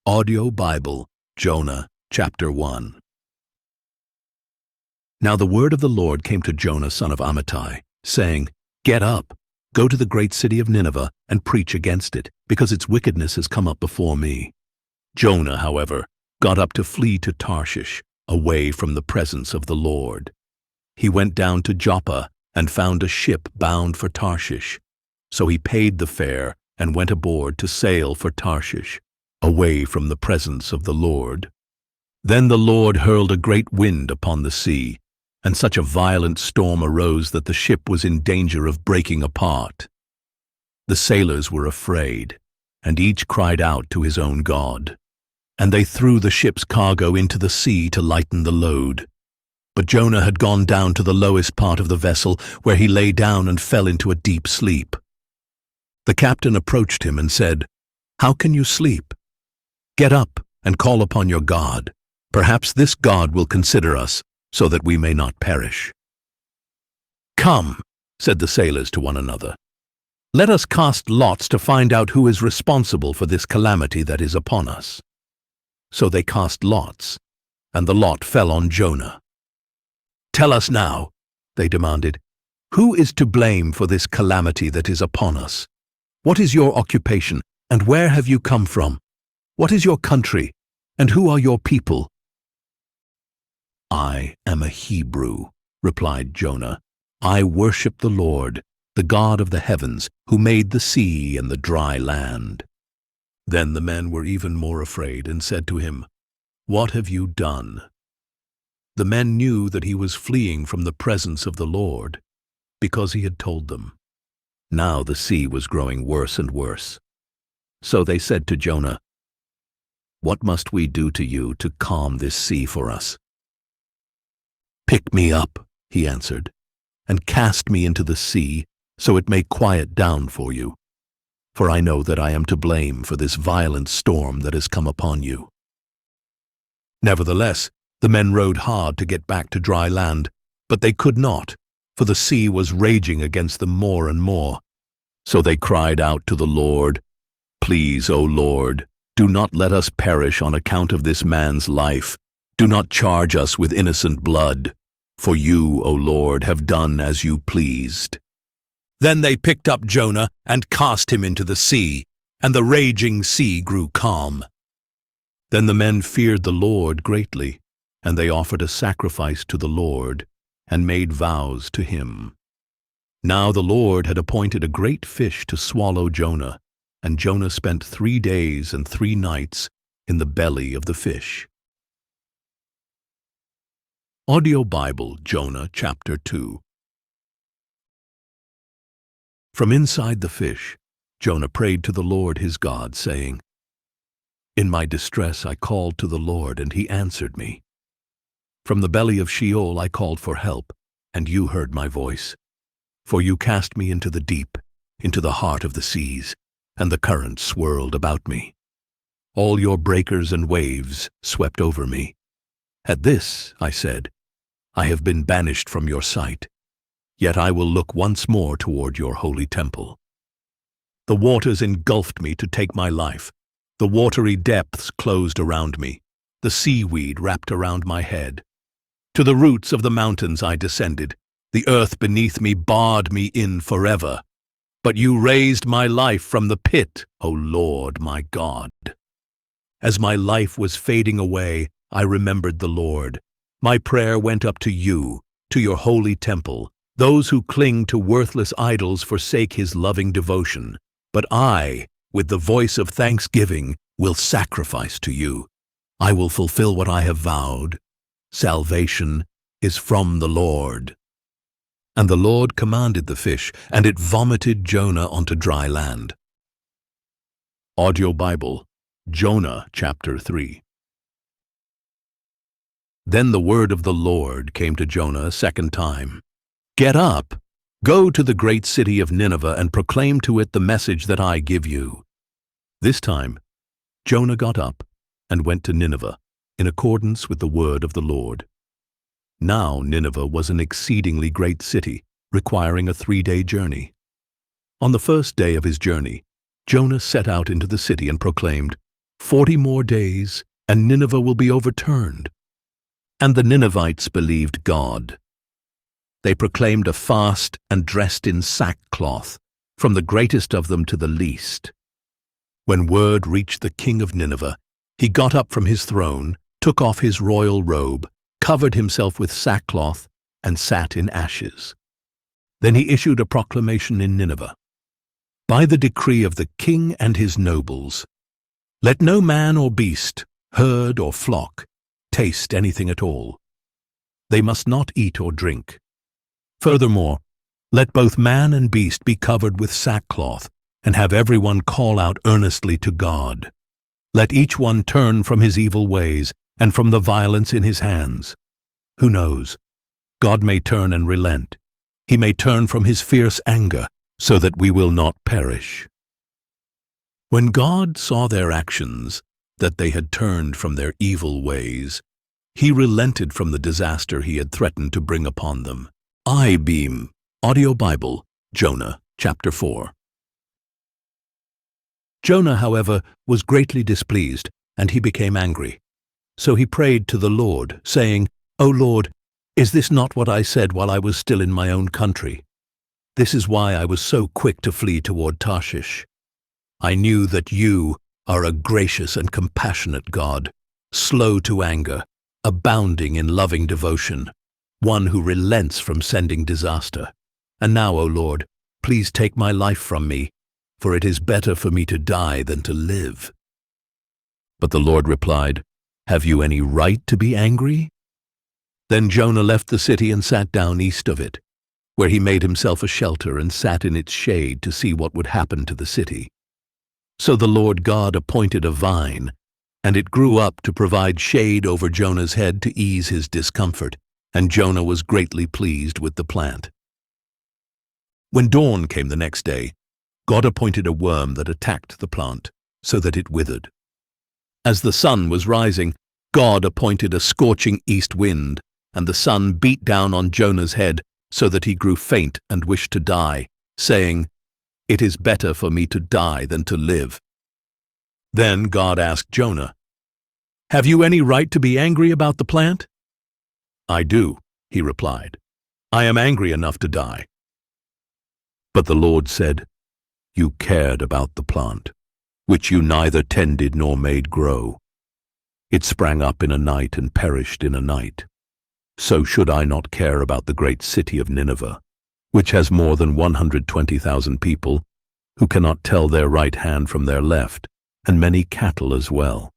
Audio Bible, Jonah, chapter 1. Now the word of the Lord came to Jonah son of Amittai, saying, Get up, go to the great city of Nineveh, and preach against it, because its wickedness has come up before me. Jonah, however, got up to flee to Tarshish, away from the presence of the Lord. He went down to Joppa and found a ship bound for Tarshish. So he paid the fare and went aboard to sail for Tarshish, away from the presence of the Lord. Then the Lord hurled a great wind upon the sea, and such a violent storm arose that the ship was in danger of breaking apart. The sailors were afraid, and each cried out to his own God. And they threw the ship's cargo into the sea to lighten the load. But Jonah had gone down to the lowest part of the vessel, where he lay down and fell into a deep sleep. The captain approached him and said, How can you sleep? Get up and call upon your God. Perhaps this God will consider us, so that we may not perish. Come, said the sailors to one another. Let us cast lots to find out who is responsible for this calamity that is upon us. So they cast lots, and the lot fell on Jonah. Tell us now, they demanded, who is to blame for this calamity that is upon us? What is your occupation, and where have you come from? What is your country, and who are your people? I am a Hebrew, replied Jonah. I worship the Lord, the God of the heavens, who made the sea and the dry land. Then the men were even more afraid and said to him, What have you done? The men knew that he was fleeing from the presence of the Lord, because he had told them. Now the sea was growing worse and worse. So they said to Jonah, What must we do to you to calm this sea for us? Pick me up, he answered, and cast me into the sea, so it may quiet down for you. For I know that I am to blame for this violent storm that has come upon you. Nevertheless, the men rowed hard to get back to dry land, but they could not, for the sea was raging against them more and more. So they cried out to the Lord, Please, O Lord, do not let us perish on account of this man's life. Do not charge us with innocent blood, for you, O Lord, have done as you pleased. Then they picked up Jonah and cast him into the sea, and the raging sea grew calm. Then the men feared the Lord greatly, and they offered a sacrifice to the Lord, and made vows to him. Now the Lord had appointed a great fish to swallow Jonah, and Jonah spent 3 days and 3 nights in the belly of the fish. Audio Bible, Jonah, chapter 2. From inside the fish, Jonah prayed to the Lord his God, saying, In my distress I called to the Lord, and he answered me. From the belly of Sheol I called for help, and you heard my voice. For you cast me into the deep, into the heart of the seas, and the currents swirled about me. All your breakers and waves swept over me. At this, I said, I have been banished from your sight, yet I will look once more toward your holy temple. The waters engulfed me to take my life. The watery depths closed around me. The seaweed wrapped around my head. To the roots of the mountains I descended. The earth beneath me barred me in forever. But you raised my life from the pit, O Lord my God. As my life was fading away, I remembered the Lord. My prayer went up to you, to your holy temple. Those who cling to worthless idols forsake his loving devotion. But I, with the voice of thanksgiving, will sacrifice to you. I will fulfill what I have vowed. Salvation is from the Lord. And the Lord commanded the fish, and it vomited Jonah onto dry land. Audio Bible, Jonah chapter 3. Then the word of the Lord came to Jonah a second time. Get up, go to the great city of Nineveh and proclaim to it the message that I give you. This time, Jonah got up and went to Nineveh, in accordance with the word of the Lord. Now Nineveh was an exceedingly great city, requiring a 3-day journey. On the first day of his journey, Jonah set out into the city and proclaimed, 40 more days, and Nineveh will be overturned." And the Ninevites believed God. They proclaimed a fast and dressed in sackcloth, from the greatest of them to the least. When word reached the king of Nineveh, he got up from his throne, took off his royal robe, covered himself with sackcloth, and sat in ashes. Then he issued a proclamation in Nineveh. "By the decree of the king and his nobles, let no man or beast, herd or flock, taste anything at all. They must not eat or drink. Furthermore, let both man and beast be covered with sackcloth, and have everyone call out earnestly to God. Let each one turn from his evil ways and from the violence in his hands. Who knows? God may turn and relent. He may turn from his fierce anger, so that we will not perish." When God saw their actions, that they had turned from their evil ways, he relented from the disaster he had threatened to bring upon them. I-Beam, Audio Bible, Jonah, chapter 4. Jonah, however, was greatly displeased, and he became angry. So he prayed to the Lord, saying, "O Lord, is this not what I said while I was still in my own country? This is why I was so quick to flee toward Tarshish. I knew that you are a gracious and compassionate God, slow to anger, abounding in loving devotion, one who relents from sending disaster. And now, O Lord, please take my life from me, for it is better for me to die than to live." But the Lord replied, "Have you any right to be angry?" Then Jonah left the city and sat down east of it, where he made himself a shelter and sat in its shade to see what would happen to the city. So the Lord God appointed a vine, and it grew up to provide shade over Jonah's head to ease his discomfort, and Jonah was greatly pleased with the plant. When dawn came the next day, God appointed a worm that attacked the plant, so that it withered. As the sun was rising, God appointed a scorching east wind, and the sun beat down on Jonah's head, so that he grew faint and wished to die, saying, "It is better for me to die than to live." Then God asked Jonah, "Have you any right to be angry about the plant?" "I do," he replied. "I am angry enough to die." But the Lord said, "You cared about the plant, which you neither tended nor made grow. It sprang up in a night and perished in a night. So should I not care about the great city of Nineveh, which has more than 120,000 people, who cannot tell their right hand from their left, and many cattle as well.